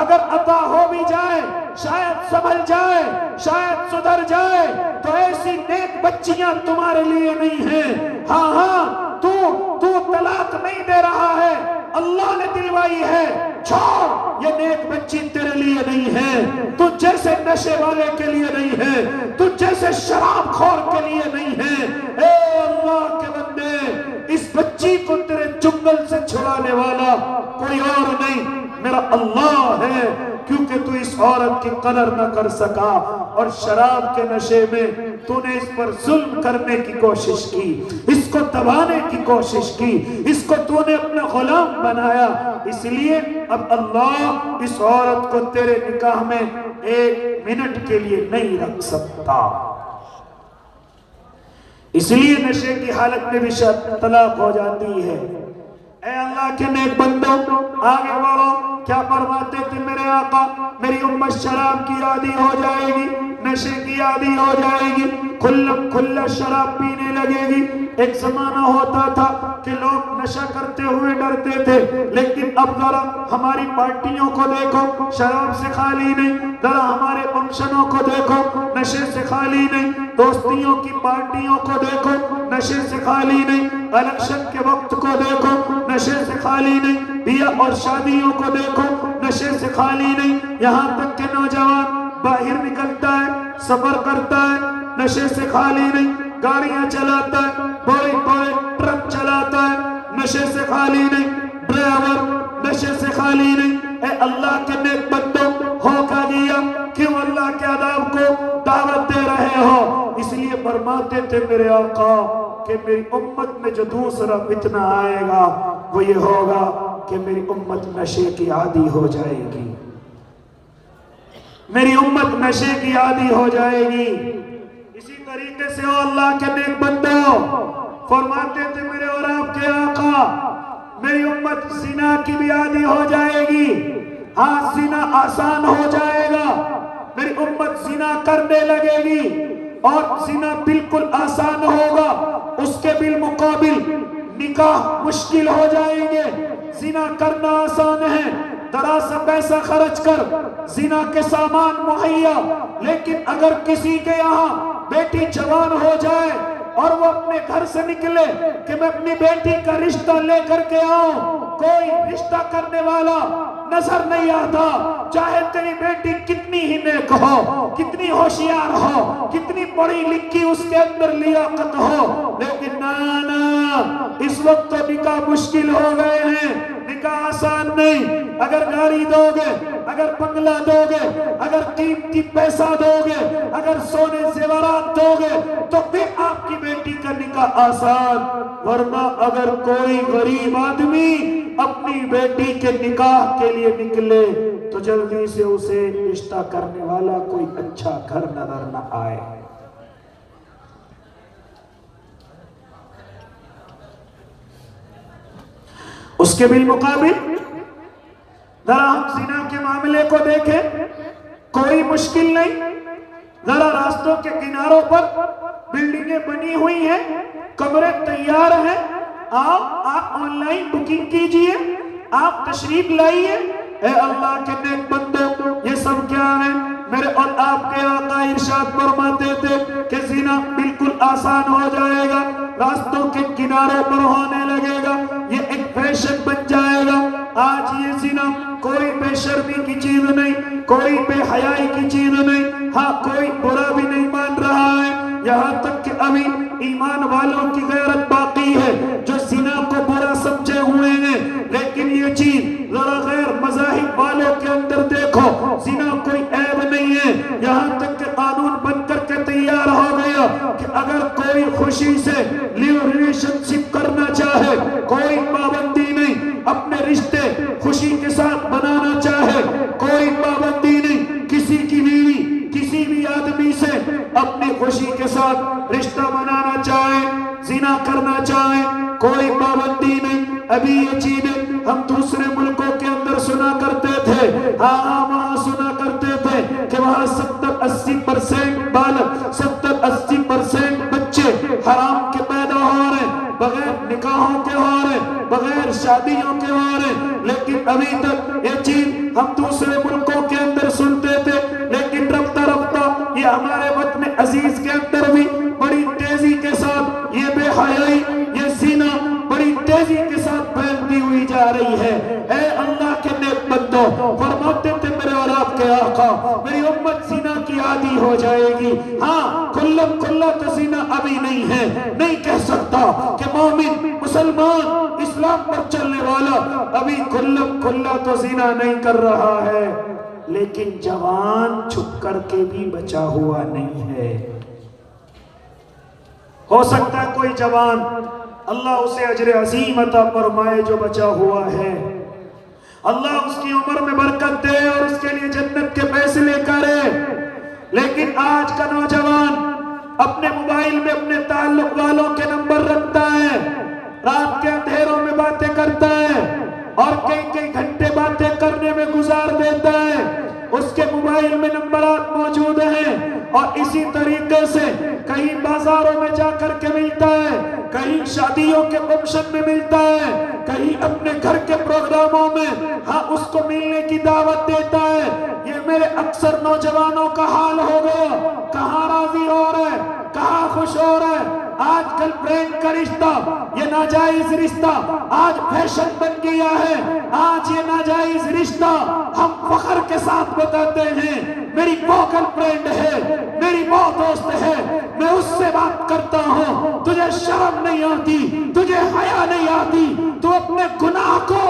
اگر عطا ہو بھی جائے، شاید سنبھل جائے، شاید سدھر جائے، تو ایسی نیک بچی بچیاں تمہارے لیے نہیں ہیں. ہاں ہاں تو طلاق نہیں دے رہا ہے, اللہ نے دلوائی ہے, چھوڑ, یہ نیک بچی تیرے لیے نہیں ہے, تو جیسے نشے والے کے لیے نہیں ہے, تو جیسے شراب خور کے لیے نہیں ہے. اے اللہ کے بندے, اس بچی کو تیرے چنگل سے چھڑانے والا کوئی اور نہیں, میرا اللہ ہے, کیونکہ تو اس عورت کی قدر نہ کر سکا اور شراب کے نشے میں تو نے اس پر ظلم کرنے کی کوشش کی, اس کو دبانے کی کوشش کی, اس کو تو نے اپنا غلام بنایا. اس لیے اب اللہ اس عورت کو تیرے نکاح میں 1 منٹ کے لیے نہیں رکھ سکتا. اس لیے نشے کی حالت میں بھی طلاق ہو جاتی ہے. اے اللہ کے نیک بندوں, آگے بڑھو. کیا فرماتے تھے میرے آقا, میری امت شراب کی عادی ہو جائے گی, نشے کی عادی ہو جائے گی, کھلا شراب پینے لگے گی. ایک زمانہ ہوتا تھا کہ لوگ نشہ کرتے ہوئے ڈرتے تھے, لیکن اب ذرا ہماری پارٹیوں کو دیکھو, شراب سے خالی نہیں. ذرا ہمارے فنکشنوں کو دیکھو, نشے سے خالی نہیں. دوستیوں کی پارٹیوں کو دیکھو, نشے سے خالی نہیں. الیکشن کے وقت کو دیکھو, نشے سے خالی نہیں. بیاہ اور شادیوں کو دیکھو, نشے سے خالی نہیں. یہاں تک کہ نوجوان باہر نکلتا ہے, سفر کرتا ہے, نشے سے خالی نہیں. گاڑیاں چلاتا ہے, بڑے بڑے ٹرک چلاتا ہے, نشے سے خالی نہیں. ڈرائیور نشے سے خالی نہیں. اے اللہ کے نیک بندوں, ہو کیا دیا, کیوں اللہ کے عذاب کو دعوت دے رہے ہو؟ اس لیے فرماتے تھے میرے آقا کہ میری امت میں جو دوسرا فتنہ آئے گا وہ یہ ہوگا کہ میری امت نشے کی عادی ہو جائے گی. میری امت نشے کی عادی ہو جائے گی. اسی طریقے سے او اللہ کے نیک بندوں, فرماتے تھے میرے اور آپ کے آقا, میری امت زنا کی بھی عادی ہو جائے گی. ہاں, زنا آسان ہو جائے گا, میری امت زنا کرنے لگے گی اور زنا بالکل آسان ہوگا. اس کے بالمقابل نکاح مشکل ہو جائیں گے. زنا کرنا آسان ہے, ذرا سا پیسہ خرچ کر زنا کے سامان مہیا, لیکن اگر کسی کے یہاں بیٹی جوان ہو جائے اور وہ اپنے گھر سے نکلے کہ میں اپنی بیٹی کا رشتہ لے کر کے آؤں, کوئی رشتہ کرنے والا نظر نہیں آتا, چاہے تیری بیٹی کتنی ہی نیک ہو, کتنی ہوشیار ہو, کتنی پڑھی لکھی اس کے اندر لیاقت ہو, لیکن نا اس وقت تو نکاح مشکل ہو گئے ہیں, نکاح آسان نہیں. اگر گاڑی دو گے, اگر بنگلہ دو گے, اگر قیمتی پیسہ دو گے, اگر سونے زیورات دو گے تو پھر آپ کی بیٹی کا نکاح آسان. ورنہ اگر کوئی غریب آدمی اپنی بیٹی کے نکاح کے لیے نکلے تو جلدی سے اسے رشتہ کرنے والا کوئی اچھا گھر نظر نہ آئے. اس کے بالمقابل ذرا ہم زنا کے معاملے کو دیکھیں, کوئی مشکل نہیں. ذرا راستوں کے کناروں پر بلڈنگیں بنی ہوئی ہیں, کمرے تیار ہیں, آپ آن لائن بکنگ کیجئے, آپ تشریف لائیے. اے اللہ کے نیک بندوں, یہ سب کیا ہے؟ میرے اور آپ کے آقا ارشاد فرماتے تھے کہ زنا بالکل آسان ہو جائے گا, راستوں کے کناروں پر ہونے لگے گا, یہ ایک فیشن بن جائے گا. آج یہ زنا کوئی بے شرمی کی چیز نہیں, کوئی بے حیائی کی چیز نہیں. ہاں, کوئی برا بھی نہیں مان رہا ہے, یہاں تک کہ ابھی ایمان والوں کی غیرت باقی ہے جو زنا کو برا سمجھے ہوئے ہیں. لیکن یہ چیز ذرا غیر مذاہب والوں کے اندر دیکھو, زنا کوئی عیب نہیں ہے. یہاں تک کہ قانون بن کر کے تیار ہو گیا کہ اگر کوئی خوشی سے ریلیشن شپ کرنا چاہے, کوئی پابندی نہیں. اپنے رشتے خوشی کے ساتھ بنانا چاہے, کوئی پابندی نہیں. کسی کی بیوی کسی بھی آدمی سے اپنی خوشی کے ساتھ رشتہ بنانا چاہے, زنا کرنا چاہے, کوئی پابندی نہیں. ابھی یہ چیزیں ہم دوسرے ملکوں کے اندر سنا کرتے تھے. ہاں, وہاں سنا کرتے تھے کہ وہاں 70-80% بالغ, 70-80% بچے حرام کے پیدا ہو رہے, بغیر نکاحوں کے ہو رہے, بغیر شادیوں کے ہو رہے. لیکن ابھی تک یہ چیز ہم دوسرے ملکوں کے اندر سنتے تھے, لیکن رفتہ رفتہ یہ ہمارے وطن عزیز کے اندر بھی بڑی تیز میری امت زنا کی عادی ہو جائے گی۔ ہاں کھلم کھلا تو زنا ابھی نہیں ہے، نہیں کہہ سکتا کہ مومن مسلمان اسلام پر چلنے والا ابھی کھلم کھلا تو زنا نہیں کر رہا ہے، لیکن جوان چھپ کر کے بھی بچا ہوا نہیں ہے۔ ہو سکتا ہے کوئی جوان اللہ اسے اجر عظیم عطا فرمائے جو بچا ہوا ہے، اللہ اس کی عمر میں برکت دے اور اس کے لیے جنت کے فیصلے کرے، لیکن آج کا نوجوان اپنے موبائل میں اپنے تعلق والوں کے نمبر رکھتا ہے، رات کے اندھیروں میں باتیں کرتا ہے اور کئی گھنٹے باتیں کرنے میں گزار دیتا ہے۔ اس کے موبائل میں نمبرات موجود ہیں اور اسی طریقے سے کہیں بازاروں میں جا کر کے ملتا ہے، کہیں شادیوں کے فنکشن میں ملتا ہے، کہیں اپنے گھر کے پروگراموں میں ہاں اس کو ملنے کی دعوت دیتا ہے۔ یہ میرے اکثر نوجوانوں کا حال ہو گیا، کہاں راضی ہو رہا ہے، کہاں خوش ہو رہا ہے۔ آج گرل فرینڈ کا رشتہ، یہ ناجائز رشتہ آج فیشن بن گیا ہے۔ آج یہ ناجائز رشتہ ہم فخر کے ساتھ بتاتے ہیں، میری وہ گرل فرینڈ ہے، میری وہ دوست ہے، میں اس سے بات کرتا ہوں۔ تجھے شرم نہیں آتی، تجھے حیا نہیں آتی، تو اپنے گناہ کو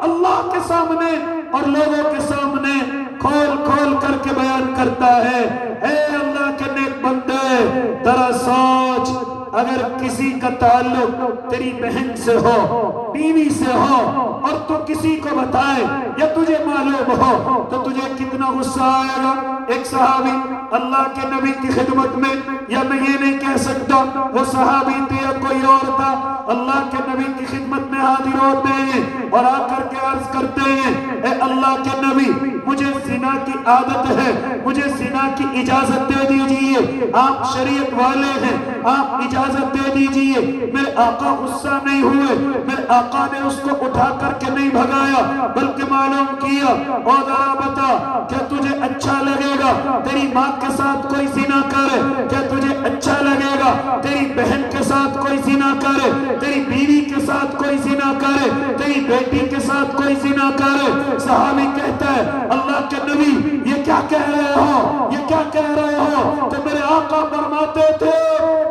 اللہ کے سامنے اور لوگوں کے سامنے کھول کھول کر کے بیان کرتا ہے۔ اے اللہ کے نیک بندے، ذرا سوچ، اگر کسی کا تعلق تیری بہن سے ہو، بیوی سے ہو، اور تو کسی کو بتائے یا تجھے معلوم ہو تو تجھے کتنا غصہ آئے گا۔ ایک صحابی اللہ کے نبی کی خدمت میں، یا میں یہ نہیں کہہ سکتا وہ صحابی تھے یا کوئی اور تھا، اللہ کے نبی کی خدمت میں حاضر ہوتے ہیں اور آ کر کے عرض کرتے ہیں، اے اللہ کے نبی، مجھے زنا کی عادت ہے، مجھے زنا کی اجازت دے دیجئے۔ آپ شریعت والے ہیں، آپ اجازت دے دیجئے۔ میرے آقا غصہ نہیں ہوئے، میرے آقا نے اس کو اٹھا کر کے نہیں بھگایا، بلکہ معلوم کیا، او ذرا بتا کیا تجھے اچھا لگے گا تیری ماں کے ساتھ کوئی زنا کرے؟ کیا تجھے اچھا لگے گا تیری بہن کے ساتھ کوئی زنا کرے، تیری بیوی کے ساتھ کوئی زنا کرے، تیری بیٹی کے ساتھ کوئی زنا کرے؟ صحابی کہتا ہے، اللہ کے نبی یہ کیا کہہ رہے ہو، یہ کیا کہہ رہے ہو؟ تو میرے آقا فرماتے تھے،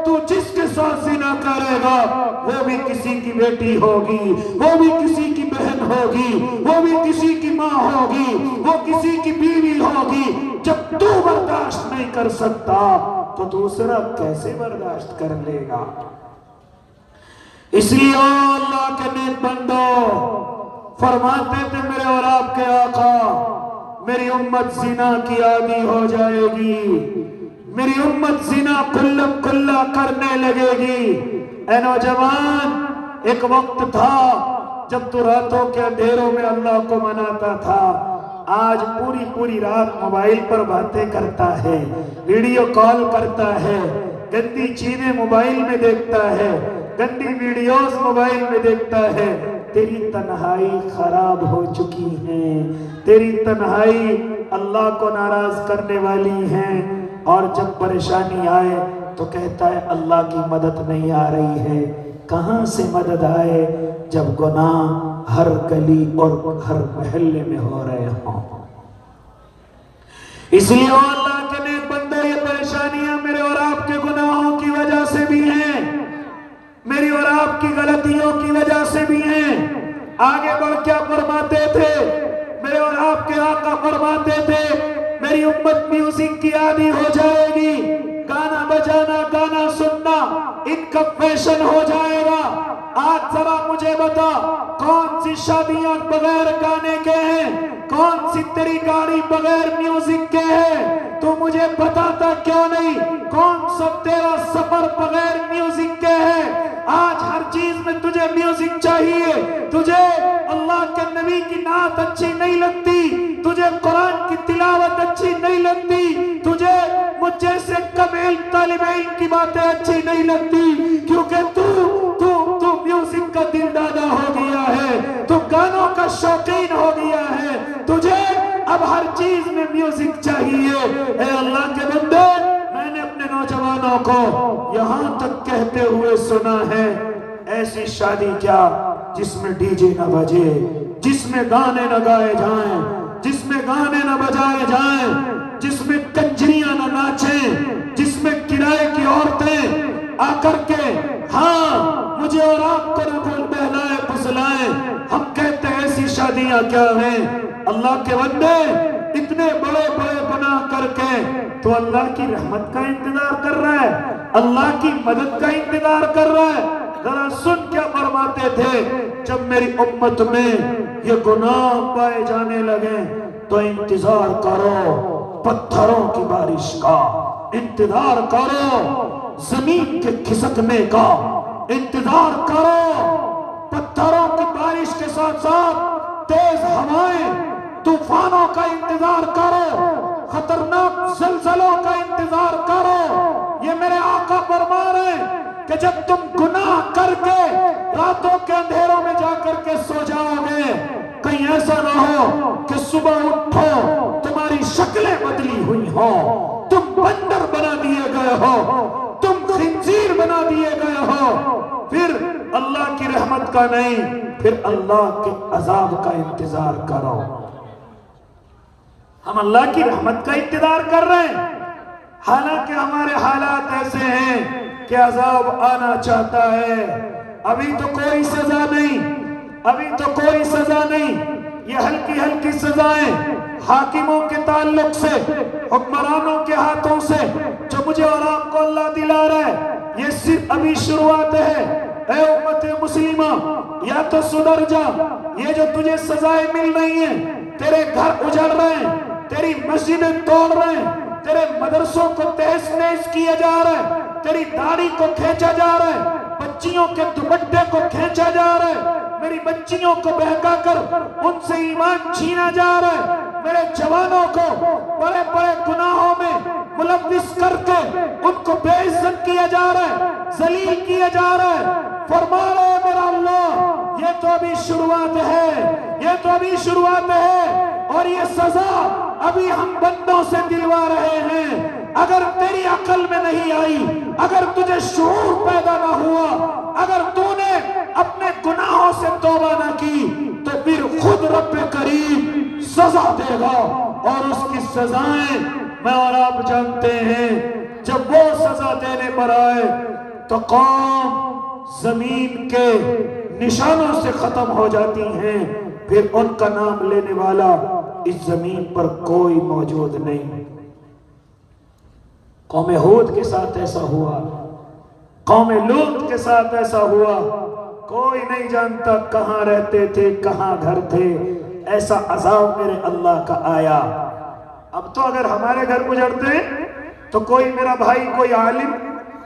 تو جس کے ساتھ زنا کرے گا وہ بھی کسی کی بیٹی ہوگی، وہ بھی کسی کی بہن ہوگی، وہ بھی کسی کی ماں ہوگی، وہ کسی کی بیوی ہوگی۔ جب تو برداشت نہیں کر سکتا تو دوسرا کیسے برداشت کر لے گا؟ اس لیے اللہ کے نیک بندو فرماتے تھے میرے اور آپ کے آقا، میری امت زنا کی عادی ہو جائے گی، میری امت زنا کھلم کھلا کرنے لگے گی۔ اے نوجوان، ایک وقت تھا جب تو راتوں کے اندھیروں میں اللہ کو مناتا تھا، آج پوری رات موبائل پر باتیں کرتا ہے، ویڈیو کال کرتا ہے، گندی چیزیں موبائل میں دیکھتا ہے، گندی ویڈیوز موبائل میں دیکھتا ہے۔ تیری تنہائی خراب ہو چکی ہے، تیری تنہائی اللہ کو ناراض کرنے والی ہے، اور جب پریشانی آئے تو کہتا ہے اللہ کی مدد نہیں آ رہی ہے۔ کہاں سے مدد آئے جب گناہ ہر گلی اور ہر محلے میں ہو رہے ہوں؟ اس لیے اللہ کے نیک بندے، یہ پریشانیاں میرے اور آپ کے گناہوں کی وجہ سے بھی ہیں، میری اور آپ کی غلطیوں کی وجہ سے بھی ہیں۔ آگے بڑھ کیا فرماتے تھے میرے اور آپ کے آقا؟ فرماتے تھے میری امت میوزک کی عادی ہو جائے گی، گانا بجانا، گانا سننا ان کا فیشن ہو جائے گا۔ آج ذرا مجھے بتا، کون سی شادیاں بغیر گانے کے ہیں؟ کون سی تیری گاڑی بغیر میوزک کے ہے؟ تو مجھے بتاتا کیوں نہیں؟ کون سا تیرا سفر بغیر میوزک کے ہے؟ آج ہر چیز میں تجھے میوزک چاہیے، تجھے اللہ کے نبی کی نعت اچھی نہیں لگتی، تجھے قرآن کی تلاوت اچھی نہیں لگتی، تجھے مجھ جیسے کم علم طالب علم کی باتیں اچھی نہیں لگتی، کیونکہ تو میوزک کا دل دادا ہو گیا ہے، تو گانوں کا شوقین ہو گیا ہے، تجھے اب ہر چیز میں میوزک چاہیے۔ اے اللہ کے بندے، میں نے اپنے نوجوانوں کو یہاں تک کہتے ہوئے سنا ہے، ایسی شادی کیا جس میں ڈی جے نہ بجے، جس میں گانے نہ گائے جائیں، جس میں گانے نہ بجائے جائیں، اللہ کے بندے اتنے بڑے بڑے گناہ کر کے تو اللہ کی رحمت کا انتظار کر رہا ہے، اللہ کی مدد کا انتظار کر رہا ہے۔ ذرا سن کیا فرماتے تھے، جب میری امت میں یہ گناہ پائے جانے لگے تو انتظار کرو پتھروں کی بارش کا، انتظار کرو زمین کے کھسکنے کا، انتظار کرو پتھروں کی بارش کے ساتھ ساتھ تیز ہوائیں طوفانوں کا انتظار کرو، خطرناک زلزلوں کا انتظار کرو۔ یہ میرے آقا فرما رہے ہیں کہ جب تم گناہ کر کے راتوں کے اندھیروں میں جا کر کے سو جاؤ گے، کہیں ایسا نہ ہو کہ صبح اٹھو تمہاری شکلیں بدلی ہوئی ہو، تم بندر بنا دیے گئے ہو، تم خنزیر بنا دیے گئے ہو، پھر اللہ کی رحمت کا نہیں، پھر اللہ کے عذاب کا انتظار کرو۔ ہم اللہ کی رحمت کا انتظار کر رہے ہیں، حالانکہ ہمارے حالات ایسے ہیں کہ عذاب آنا چاہتا ہے، ابھی تو کوئی سزا نہیں، ابھی تو کوئی سزا نہیں، یہ ہلکی ہلکی سزائیں حاکموں کے تعلق سے، حکمرانوں کے ہاتھوں سے جو مجھے اور آپ کو اللہ دلا رہا ہے، یہ صرف ابھی شروعات ہے۔ اے امت مسلمہ، یا تو سدھر جا، یہ جو تجھے سزائیں مل رہی ہیں، تیرے گھر اجڑ رہے ہیں، تیری مسجدیں توڑ رہے ہیں، تیرے مدرسوں کو تہس نہس کیا جا رہا ہے، تیری داڑھی کو کھینچا جا رہا ہے، بچیوں کے دوپٹے کو کھینچا جا رہا ہے، میری بچیوں کو بہکا کر ان سے ایمان چھینا جا رہا ہے، میرے جوانوں کو بڑے بڑے گناہوں میں ملوث کر کے ان کو بے عزت کیا جا رہا ہے، ذلیل کیا جا رہا ہے۔ فرما رہے ہیں میرا اللہ، یہ تو ابھی شروعات ہے، یہ تو ابھی شروعات ہے، اور یہ سزا ابھی ہم بندوں سے دلوا رہے ہیں۔ اگر تیری عقل میں نہیں آئی، اگر تجھے شعور پیدا نہ ہوا، اگر تو نے اپنے گناہوں سے توبہ نہ کی، تو پھر خود رب کریم سزا دے گا، اور اس کی سزائیں میں اور آپ جانتے ہیں۔ جب وہ سزا دینے پر آئے تو قوم زمین کے نشانوں سے ختم ہو جاتی ہیں، پھر ان کا نام لینے والا اس زمین پر کوئی موجود نہیں۔ قوم ہود کے ساتھ ایسا ہوا، قوم لوط کے ساتھ ایسا ہوا، کوئی نہیں جانتا کہاں رہتے تھے، کہاں گھر تھے، ایسا عذاب میرے اللہ کا آیا۔ اب تو اگر ہمارے گھر گزرتے ہیں تو کوئی میرا بھائی، کوئی عالم،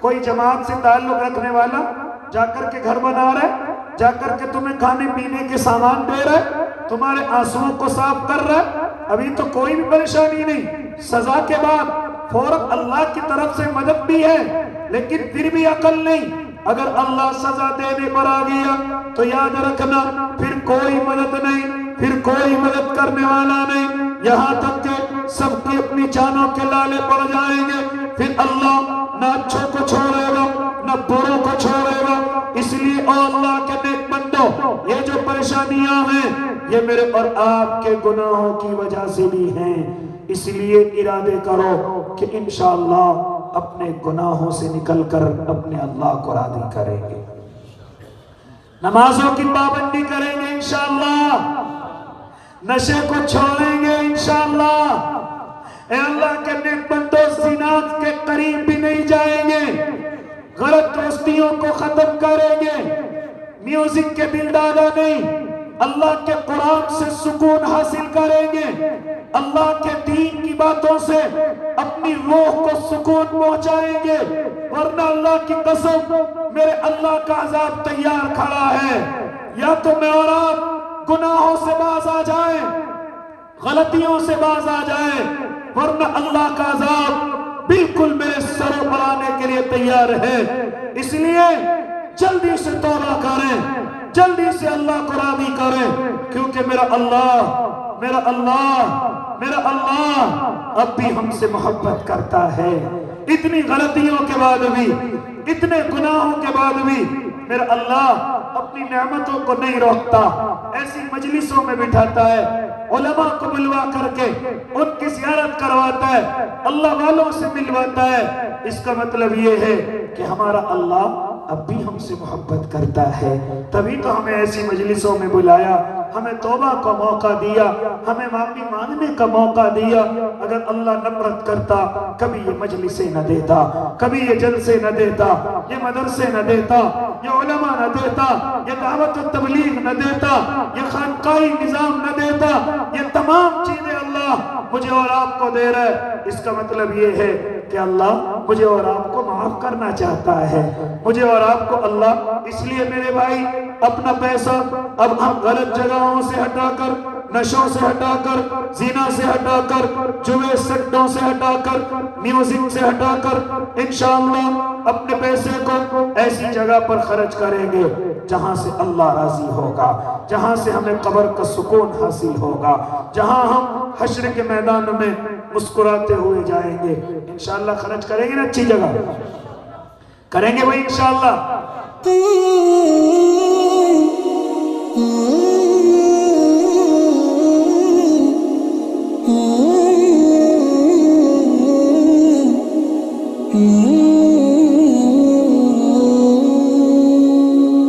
کوئی جماعت سے تعلق رکھنے والا جا کر کے گھر بنا رہا ہے، جا کر کے تمہیں کھانے پینے کے سامان دے رہا ہے، تمہارے آنسوؤں کو صاف کر رہا ہے، ابھی تو کوئی بھی پریشانی نہیں۔ سزا کے بعد فوراً اللہ کی طرف سے مدد بھی ہے، لیکن پھر بھی عقل نہیں۔ اگر اللہ سزا دینے پر آ گیا تو یاد رکھنا، پھر کوئی مدد نہیں، پھر کوئی مدد کرنے والا نہیں، یہاں تک کہ سب کی اپنی جانوں کے لالے پڑ جائیں گے، پھر اللہ نہ اچھوں کو چھوڑے گا نہ بروں کو چھوڑے گا۔ اس لیے او اللہ کے نیک بندو، یہ جو پریشانیاں ہیں یہ میرے اور آپ کے گناہوں کی وجہ سے بھی ہیں، اس لیے ارادے کرو کہ انشاءاللہ اپنے گناہوں سے نکل کر اپنے اللہ کو راضی کریں گے، نمازوں کی پابندی کریں گے انشاءاللہ، نشے کو چھوڑیں گے انشاءاللہ۔ اے اللہ کے نیک بندو، زنا کے قریب بھی نہیں جائیں گے، غلط دوستیوں کو ختم کریں گے، میوزک کے بل ڈالا نہیں، اللہ کے قرآن سے سکون حاصل کریں گے، اللہ کے دین کی باتوں سے اپنی روح کو سکون پہنچائیں گے، ورنہ اللہ کی قسم میرے اللہ کا عذاب تیار کھڑا ہے۔ یا تو میں اور آپ گناہوں سے باز آ جائیں، غلطیوں سے باز آ جائیں، ورنہ اللہ کا عذاب بالکل میرے سروں پر آنے کے لیے تیار ہے۔ اس لیے جلدی سے توبہ کریں، جلدی سے اللہ کو راضی کریں، کیونکہ میرا اللہ اب بھی ہم سے محبت کرتا ہے۔ اتنی غلطیوں کے بعد بھی، اتنے گناہوں کے بعد بھی میرا اللہ اپنی نعمتوں کو نہیں روکتا، ایسی مجلسوں میں بٹھاتا ہے، علماء کو ملوا کر کے ان کی زیارت کرواتا ہے، اللہ والوں سے ملواتا ہے۔ اس کا مطلب یہ ہے کہ ہمارا اللہ اب بھی ہم سے محبت کرتا ہے، تبھی تو ہمیں ایسی مجلسوں میں بلایا، ہمیں توبہ کا موقع دیا، ہمیں معافی مانگنے کا موقع دیا۔ اگر اللہ نفرت کرتا کبھی یہ مجلسیں نہ دیتا، کبھی یہ جلسے نہ دیتا، یہ مدرسے نہ دیتا، یہ علماء نہ دیتا، یہ دعوت و تبلیغ نہ دیتا، یہ خانقاہی نظام نہ دیتا۔ یہ تمام چیزیں اللہ مجھے اور آپ کو دے رہا ہے۔ اس کا مطلب یہ ہے کہ اللہ مجھے اور آپ کو معاف کرنا چاہتا ہے۔ مجھے اور آپ کو اللہ، اس لیے میرے بھائی اپنا پیسہ اب ہم غلط جگہوں سے ہٹا کر، نشوں سے ہٹا کر، زنا سے ہٹا کر، جوے سٹوں سے ہٹا کر، میوزک سے ہٹا کر انشاءاللہ اپنے پیسے کو ایسی جگہ پر خرچ کریں گے جہاں سے اللہ راضی ہوگا، جہاں سے ہمیں قبر کا سکون حاصل ہوگا، جہاں ہم حشر کے میدان میں مسکراتے ہوئے جائیں گے۔ انشاءاللہ خرچ کریں گے نا اچھی جگہ، کریں گے بھائی انشاءاللہ۔